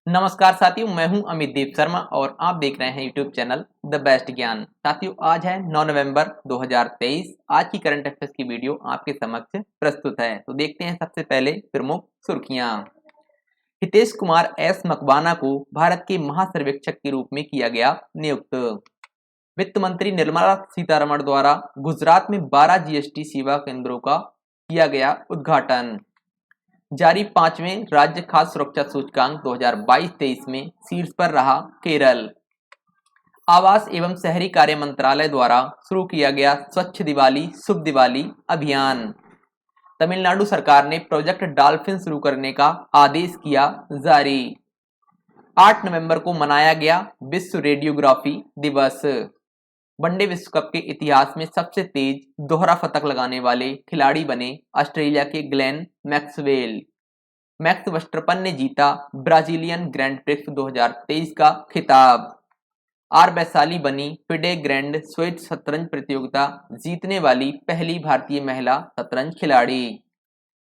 नमस्कार साथियों, मैं हूं अमित देव शर्मा और आप देख रहे हैं यूट्यूब चैनल द बेस्ट ज्ञान। साथियों, आज है 9 नवंबर 2023। आज की करंट अफेयर्स की वीडियो आपके समक्ष प्रस्तुत है। तो देखते हैं सबसे पहले प्रमुख सुर्खियां। हितेश कुमार एस मकवाना को भारत के महासर्वेक्षक के रूप में किया गया नियुक्त। वित्त मंत्री निर्मला सीतारमण द्वारा गुजरात में 12 जीएसटी सेवा केंद्रों का किया गया उद्घाटन। जारी 5वें राज्य खाद्य सुरक्षा सूचकांक 2022-23 में शीर्ष पर रहा केरल। आवास एवं शहरी कार्य मंत्रालय द्वारा शुरू किया गया स्वच्छ दिवाली शुभ दिवाली अभियान। तमिलनाडु सरकार ने प्रोजेक्ट डॉल्फिन शुरू करने का आदेश किया जारी। 8 नवंबर को मनाया गया विश्व रेडियोग्राफी दिवस। वनडे विश्व कप के इतिहास में सबसे तेज दोहरा शतक लगाने वाले खिलाड़ी बने ऑस्ट्रेलिया के ग्लेन मैक्सवेल। मैक्स वर्स्टपन ने जीता ब्राजीलियन ग्रैंड प्रिक्स 2023 का खिताब। आर वैशाली बनी फिडे ग्रैंड स्वेट शतरंज प्रतियोगिता जीतने वाली पहली भारतीय महिला शतरंज खिलाड़ी।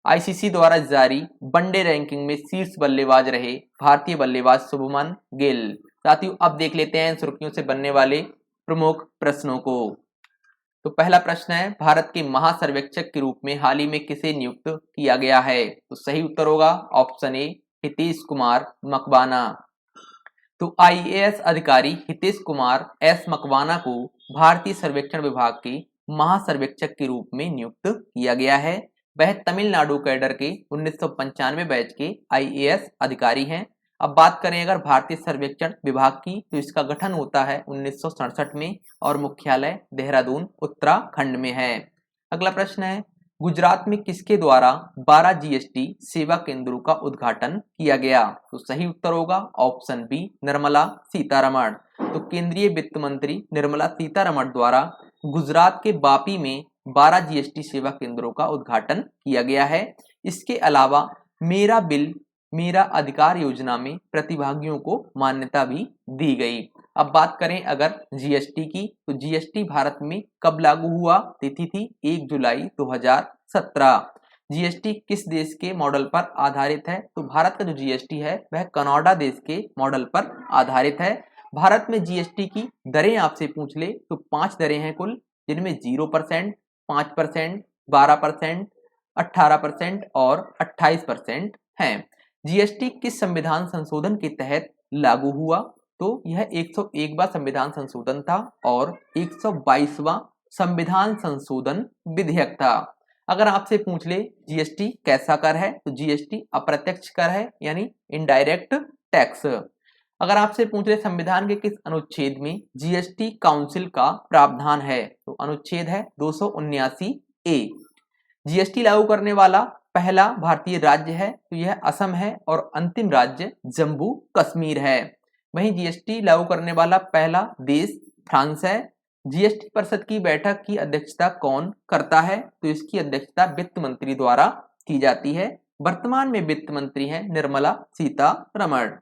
आईसीसी द्वारा जारी वनडे रैंकिंग में शीर्ष बल्लेबाज रहे भारतीय बल्लेबाज शुभमन गिल। साथियों, अब देख लेते हैं सुर्खियों से बनने वाले प्रमुख प्रश्नों को। तो पहला प्रश्न है, भारत के महासर्वेक्षक के रूप में हाल ही में किसे नियुक्त किया गया है? तो सही उत्तर होगा ऑप्शन ए, हितेश कुमार मकवाना। तो आईएएस अधिकारी हितेश कुमार एस मकवाना को भारतीय सर्वेक्षण विभाग के महासर्वेक्षक के रूप में नियुक्त किया गया है। वह तमिलनाडु कैडर के 1995 बैच के आईएएस अधिकारी हैं। अब बात करें अगर भारतीय सर्वेक्षण विभाग की, तो इसका गठन होता है 1967 में और मुख्यालय देहरादून उत्तराखंड में है। अगला प्रश्न है, गुजरात में किसके द्वारा 12 जीएसटी सेवा केंद्रों का उद्घाटन किया गया? तो सही उत्तर होगा ऑप्शन बी, निर्मला सीतारमण। तो केंद्रीय वित्त मंत्री निर्मला सीतारमण द्वारा गुजरात के वापी में 12 जीएसटी सेवा केंद्रों का उद्घाटन किया गया है। इसके अलावा मेरा बिल मेरा अधिकार योजना में प्रतिभागियों को मान्यता भी दी गई। अब बात करें अगर जीएसटी की, तो जीएसटी भारत में कब लागू हुआ? तिथि थी 1 जुलाई 2017। जीएसटी किस देश के मॉडल पर आधारित है? तो भारत का जो जीएसटी है वह कनाडा देश के मॉडल पर आधारित है। भारत में जीएसटी की दरें आपसे पूछ ले तो 5 दरें हैं कुल, जिनमें 0%, 5%, 12%, 18% और 28% हैं। जीएसटी किस संविधान संशोधन के तहत लागू हुआ? तो यह 101वां संविधान संशोधन था और 122वां संविधान संशोधन विधेयक था। अगर आपसे पूछ ले जीएसटी कैसा कर है, तो जीएसटी अप्रत्यक्ष कर है, यानी इनडायरेक्ट टैक्स। अगर आपसे पूछ ले संविधान के किस अनुच्छेद में जीएसटी काउंसिल का प्रावधान है, तो अनुच्छेद है 279A। जीएसटी लागू करने वाला पहला भारतीय राज्य है, तो यह असम है और अंतिम राज्य जम्मू कश्मीर है। वहीं जीएसटी लागू करने वाला पहला देश फ्रांस है। जीएसटी परिषद की बैठक की अध्यक्षता कौन करता है? तो इसकी अध्यक्षता वित्त मंत्री द्वारा की जाती है। वर्तमान में वित्त मंत्री हैं निर्मला सीतारमण।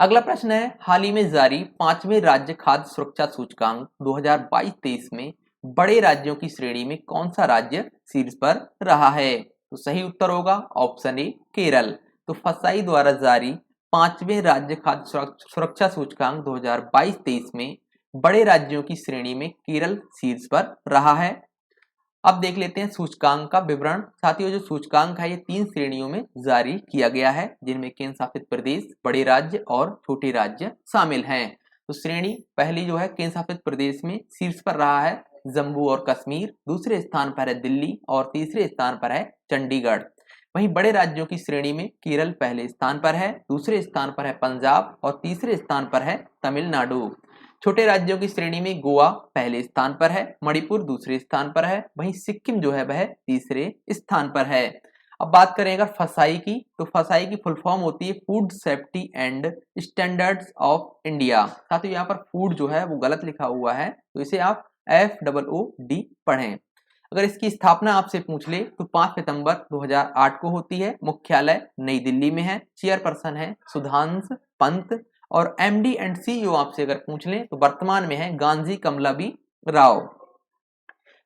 अगला प्रश्न है, हाल ही में जारी 5वें राज्य खाद्य सुरक्षा सूचकांक 2022-23 में बड़े राज्यों की श्रेणी में कौन सा राज्य शीर्ष पर रहा है? तो सही उत्तर होगा ऑप्शन ए, केरल। तो फसाई द्वारा जारी 5वें राज्य खाद्य सुरक्षा सूचकांक 2022-23 में बड़े राज्यों की श्रेणी में केरल शीर्ष पर रहा है। अब देख लेते हैं सूचकांक का विवरण। साथियों, जो सूचकांक है ये 3 श्रेणियों में जारी किया गया है, जिनमें केंद्र शासित प्रदेश, बड़े राज्य और छोटे राज्य शामिल हैं। तो श्रेणी पहली जो है केंद्र शासित प्रदेश में शीर्ष पर रहा है जम्मू और कश्मीर, दूसरे स्थान पर है दिल्ली और तीसरे स्थान पर है चंडीगढ़। वहीं बड़े राज्यों की श्रेणी में केरल पहले स्थान पर है, दूसरे स्थान पर है पंजाब और तीसरे स्थान पर है तमिलनाडु। छोटे राज्यों की श्रेणी में गोवा पहले स्थान पर है, मणिपुर दूसरे स्थान पर है, वहीं सिक्किम जो है वह तीसरे स्थान पर है। अब बात करें अगर फसाई की, तो फसाई की फुल फॉर्म होती है food safety and standards of India. साथियों, यहाँ पर फूड जो है वो गलत लिखा हुआ है, तो इसे आप FOOD पढ़ें। अगर इसकी स्थापना आपसे पूछ ले तो 5 सितंबर 2008 को होती है। मुख्यालय नई दिल्ली में है। चेयरपर्सन है सुधांश पंत और MD एंड CEO आपसे अगर पूछ लें तो वर्तमान में है गांधी कमलाबी राव।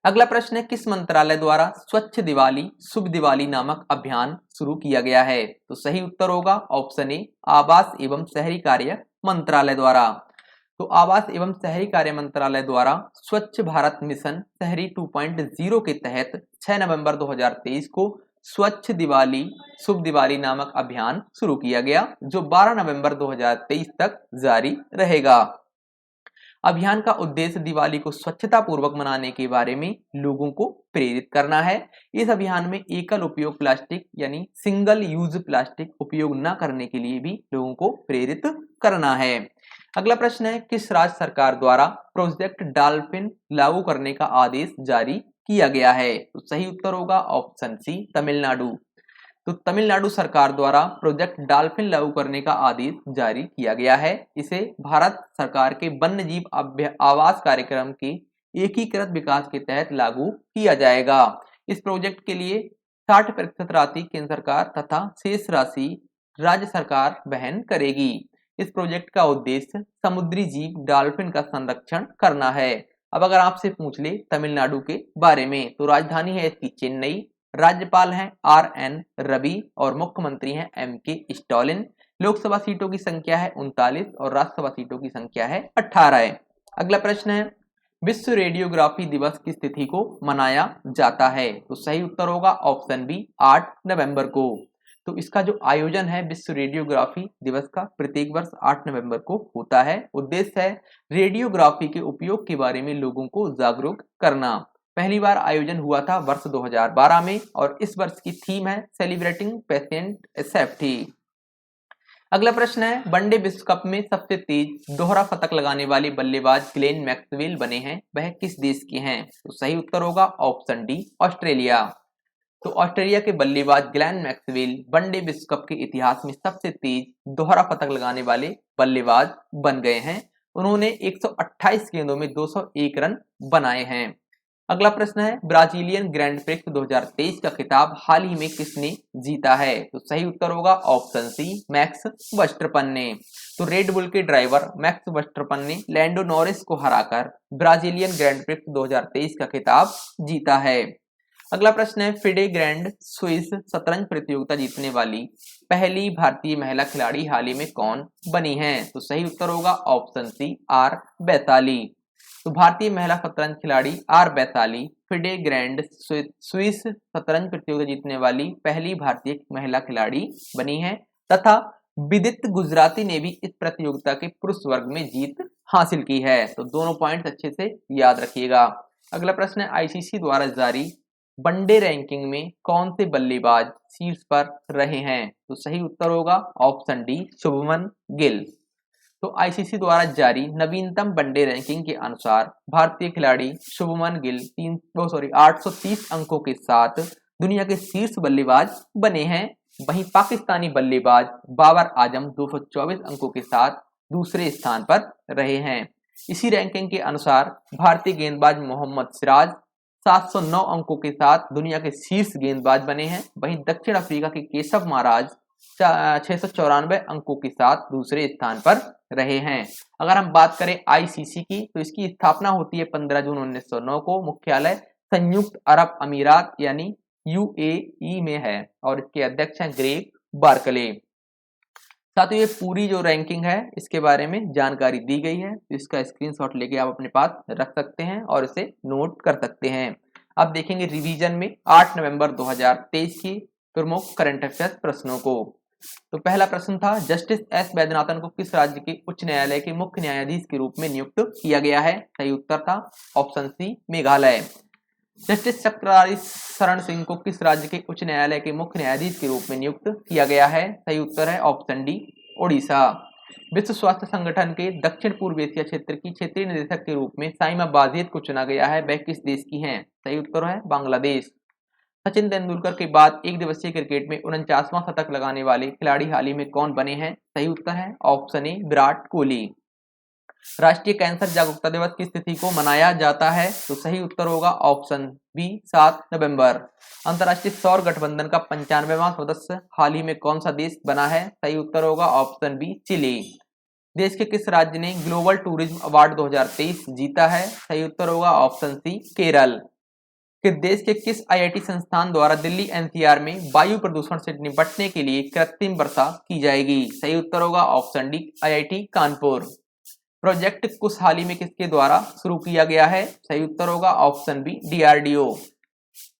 अगला प्रश्न है, किस मंत्रालय द्वारा स्वच्छ दिवाली शुभ दिवाली नामक अभियान शुरू किया गया है? तो सही उत्तर होगा ऑप्शन ए, आवास एवं शहरी कार्य मंत्रालय द्वारा। तो आवास एवं शहरी कार्य मंत्रालय द्वारा स्वच्छ भारत मिशन शहरी 2.0 के तहत 6 नवंबर 2023 को स्वच्छ दिवाली शुभ दिवाली नामक अभियान शुरू किया गया, जो 12 नवंबर 2023 तक जारी रहेगा। अभियान का उद्देश्य दिवाली को स्वच्छता पूर्वक मनाने के बारे में लोगों को प्रेरित करना है। इस अभियान में एकल उपयोग प्लास्टिक यानी सिंगल यूज प्लास्टिक उपयोग न करने के लिए भी लोगों को प्रेरित करना है। अगला प्रश्न है, किस राज्य सरकार द्वारा प्रोजेक्ट डॉल्फिन लागू करने का आदेश जारी किया गया है? तो सही उत्तर होगा ऑप्शन सी, तमिलनाडु। तो तमिलनाडु सरकार द्वारा प्रोजेक्ट डॉल्फिन लागू करने का आदेश जारी किया गया है। इसे भारत सरकार के वन्य जीव आवास कार्यक्रम के एकीकृत विकास के तहत लागू किया जाएगा। इस प्रोजेक्ट के लिए 60% राशि केंद्र सरकार तथा शेष राशि राज्य सरकार वहन करेगी। इस प्रोजेक्ट का उद्देश्य समुद्री जीव डॉल्फिन का संरक्षण करना है। अब अगर आपसे पूछ ले तमिलनाडु के बारे में, तो राजधानी है इसकी चेन्नई, राज्यपाल हैं RN रवि और मुख्यमंत्री हैं MK स्टालिन। लोकसभा सीटों की संख्या है 39 और राज्यसभा सीटों की संख्या है 18। अगला प्रश्न है, विश्व रेडियोग्राफी दिवस किस तिथि को मनाया जाता है? तो सही उत्तर होगा ऑप्शन बी, 8 नवंबर को। तो इसका जो आयोजन है विश्व रेडियोग्राफी दिवस का प्रत्येक वर्ष 8 नवंबर को होता है। उद्देश्य है रेडियोग्राफी के उपयोग के बारे में लोगों को जागरूक करना। पहली बार आयोजन हुआ था वर्ष 2012 में और इस वर्ष की थीम है सेलिब्रेटिंग पेशेंट सेफ्टी। अगला प्रश्न है, वनडे विश्व कप में सबसे तेज दोहरा शतक लगाने वाले बल्लेबाज ग्लेन मैक्सवेल बने हैं, वह किस देश के हैं? तो सही उत्तर होगा ऑप्शन डी, ऑस्ट्रेलिया। तो ऑस्ट्रेलिया के बल्लेबाज ग्लेन मैक्सवेल वनडे विश्व कप के इतिहास में सबसे तेज दोहरा शतक लगाने वाले बल्लेबाज बन गए हैं। उन्होंने 128 गेंदों में 201 रन बनाए हैं। अगला प्रश्न है, ब्राजीलियन ग्रैंड प्रिक्स 2023 का खिताब हाल ही में किसने जीता है? तो सही उत्तर होगा ऑप्शन सी, मैक्स वर्स्टैपन ने। तो रेड बुल के ड्राइवर मैक्स वर्स्टैपन ने लैंडो नॉरिस को हराकर ब्राजीलियन ग्रैंड प्रिक्स 2023 का खिताब जीता है। अगला प्रश्न है, फिडे ग्रैंड स्विस शतरंज प्रतियोगिता जीतने वाली पहली भारतीय महिला खिलाड़ी हाल ही में कौन बनी है? तो सही उत्तर होगा ऑप्शन सी, आर वैशाली। तो भारतीय महिला शतरंज खिलाड़ी R Vaishali FIDE grand Swiss शतरंज प्रतियोगिता जीतने वाली पहली भारतीय महिला खिलाड़ी बनी है तथा विदित गुजराती ने भी इस प्रतियोगिता के पुरुष वर्ग में जीत हासिल की है। तो दोनों पॉइंट अच्छे से याद रखिएगा। अगला प्रश्न है, आईसीसी द्वारा जारी वनडे रैंकिंग में कौन से बल्लेबाज शीर्ष पर रहे हैं? तो सही उत्तर होगा ऑप्शन डी, शुभमन गिल। तो आईसीसी द्वारा जारी नवीनतम वनडे रैंकिंग के अनुसार भारतीय खिलाड़ी शुभमन गिल 830 अंकों के साथ दुनिया के शीर्ष बल्लेबाज बने हैं। वहीं पाकिस्तानी बल्लेबाज बाबर आजम 224 अंकों के साथ दूसरे स्थान पर रहे हैं। इसी रैंकिंग के अनुसार भारतीय गेंदबाज मोहम्मद सिराज 709 अंकों के साथ दुनिया के शीर्ष गेंदबाज बने हैं। वहीं दक्षिण अफ्रीका के केशव महाराज 694 अंकों के साथ दूसरे स्थान पर रहे हैं। अगर हम बात करें आईसीसी की, तो इसकी स्थापना होती है 15 जून 1909 को। मुख्यालय संयुक्त अरब अमीरात यानी UAE में है और इसके अध्यक्ष हैं ग्रेग बार्कले। साथ ही ये पूरी जो रैंकिंग है इसके बारे में जानकारी दी गई है, तो इसका स्क्रीनशॉट लेके आप अपने पास रख सकते हैं और इसे नोट कर सकते हैं। अब देखेंगे रिवीजन में 8 नवंबर 2023 की प्रमुख करंट अफेयर्स प्रश्नों को। तो पहला प्रश्न था, जस्टिस S वैद्यनाथन को किस राज्य के उच्च न्यायालय के मुख्य न्यायाधीश के रूप में नियुक्त किया गया है? सही उत्तर था option C, Meghalaya. Justice Chakradhari Sharan Singh को किस राज्य के उच्च न्यायालय के मुख्य न्यायाधीश के रूप में नियुक्त किया गया है? सही उत्तर है ऑप्शन डी, ओडिशा। विश्व स्वास्थ्य संगठन के दक्षिण पूर्व एशिया क्षेत्र की क्षेत्रीय निदेशक के रूप में साइमा बाजिद को चुना गया है, वह किस देश की हैं? सही उत्तर है बांग्लादेश। सचिन तेंदुलकर के बाद एक दिवसीय क्रिकेट में 49वां शतक लगाने वाले खिलाड़ी हाल ही में कौन बने हैं? सही उत्तर है ऑप्शन ए, विराट कोहली। राष्ट्रीय कैंसर जागरूकता दिवस किस तिथि को मनाया जाता है? तो सही उत्तर होगा ऑप्शन बी, 7 नवंबर। अंतर्राष्ट्रीय सौर गठबंधन का 95वां सदस्य हाल ही में कौन सा देश बना है? सही उत्तर होगा ऑप्शन बी, चिली। देश के किस राज्य ने ग्लोबल टूरिज्म अवार्ड 2023 जीता है? सही उत्तर होगा ऑप्शन सी, केरल। कि देश के किस आईआईटी संस्थान द्वारा दिल्ली एनसीआर में वायु प्रदूषण से निपटने के लिए कृत्रिम वर्षा की जाएगी? सही उत्तर होगा option D IIT Kanpur. Project Kush हाल ही में किसके द्वारा शुरू किया गया है? सही उत्तर होगा ऑप्शन बी डीआरडीओ।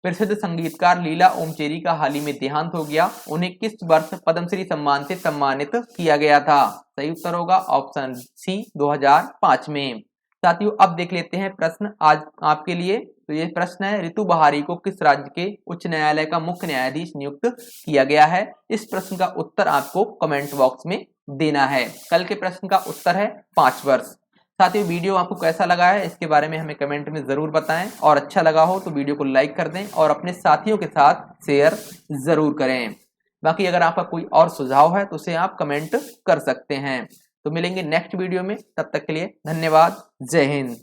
प्रसिद्ध संगीतकार लीला ओमचेरी का हाल ही में देहांत हो गया, उन्हें किस वर्ष पद्मश्री सम्मान से सम्मानित किया गया था? सही उत्तर होगा ऑप्शन सी 2005 में। साथियों अब देख लेते हैं प्रश्न आज आपके लिए। तो ये प्रश्न है, ऋतु बहारी को किस राज्य के उच्च न्यायालय का मुख्य न्यायाधीश नियुक्त किया गया है? इस प्रश्न का उत्तर आपको कमेंट बॉक्स में देना है। कल के प्रश्न का उत्तर है 5 वर्ष। साथियों वीडियो आपको कैसा लगा है इसके बारे में हमें कमेंट में जरूर बताएं, और अच्छा लगा हो तो वीडियो को लाइक कर दें और अपने साथियों के साथ शेयर जरूर करें। बाकी अगर आपका कोई और सुझाव है तो उसे आप कमेंट कर सकते हैं। तो मिलेंगे नेक्स्ट वीडियो में, तब तक के लिए धन्यवाद। जय हिंद।